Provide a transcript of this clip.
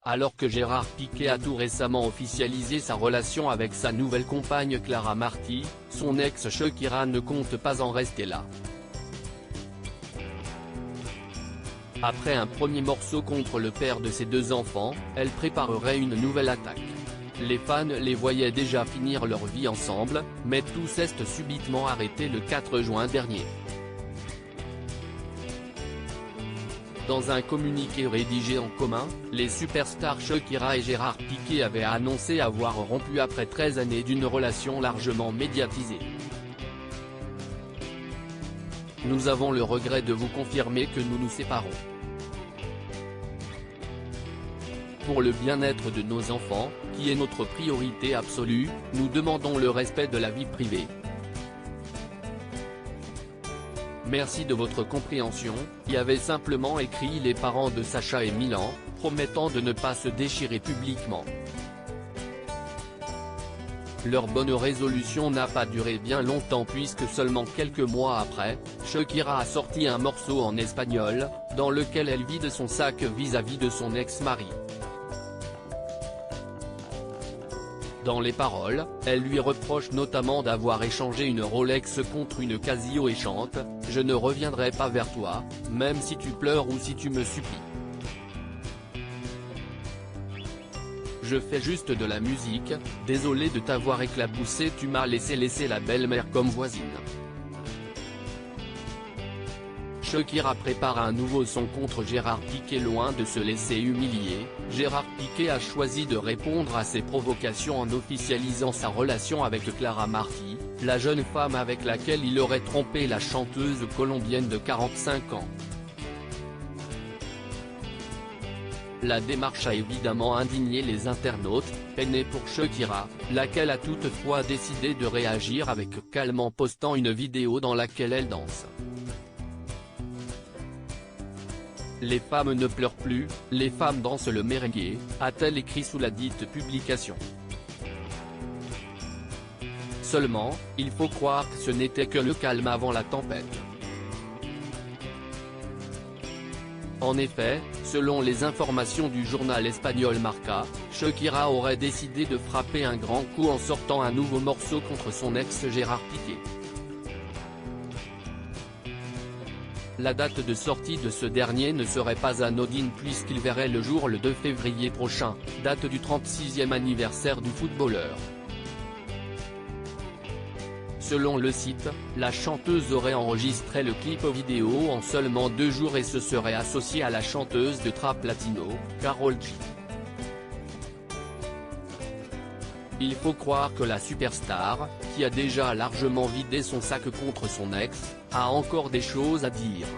Alors que Gérard Piqué a tout récemment officialisé sa relation avec sa nouvelle compagne Clara Marti, son ex Shakira ne compte pas en rester là. Après un premier morceau contre le père de ses deux enfants, elle préparerait une nouvelle attaque. Les fans les voyaient déjà finir leur vie ensemble, mais tout s'est subitement arrêté le 4 juin dernier. Dans un communiqué rédigé en commun, les superstars Shakira et Gérard Piqué avaient annoncé avoir rompu après 13 années d'une relation largement médiatisée. Nous avons le regret de vous confirmer que nous nous séparons. Pour le bien-être de nos enfants, qui est notre priorité absolue, nous demandons le respect de la vie privée. Merci de votre compréhension, y avaient simplement écrit les parents de Sacha et Milan, promettant de ne pas se déchirer publiquement. Leur bonne résolution n'a pas duré bien longtemps puisque seulement quelques mois après, Shakira a sorti un morceau en espagnol, dans lequel elle vide son sac vis-à-vis de son ex-mari. Dans les paroles, elle lui reproche notamment d'avoir échangé une Rolex contre une Casio et chante « Je ne reviendrai pas vers toi, même si tu pleures ou si tu me supplies. Je fais juste de la musique, désolé de t'avoir éclaboussé, tu m'as laissé la belle-mère comme voisine ». Shakira prépare un nouveau son contre Gérard Piqué. Loin de se laisser humilier, Gérard Piqué a choisi de répondre à ses provocations en officialisant sa relation avec Clara Marti, la jeune femme avec laquelle il aurait trompé la chanteuse colombienne de 45 ans. La démarche a évidemment indigné les internautes, peinés pour Shakira, laquelle a toutefois décidé de réagir avec calme en postant une vidéo dans laquelle elle danse. Les femmes ne pleurent plus, les femmes dansent le merengue, a-t-elle écrit sous la dite publication. Seulement, il faut croire que ce n'était que le calme avant la tempête. En effet, selon les informations du journal espagnol Marca, Shakira aurait décidé de frapper un grand coup en sortant un nouveau morceau contre son ex Gérard Piqué. La date de sortie de ce dernier ne serait pas anodine puisqu'il verrait le jour le 2 février prochain, date du 36e anniversaire du footballeur. Selon le site, la chanteuse aurait enregistré le clip vidéo en seulement 2 jours et se serait associée à la chanteuse de trap latino, Karol G. Il faut croire que la superstar, qui a déjà largement vidé son sac contre son ex, a encore des choses à dire.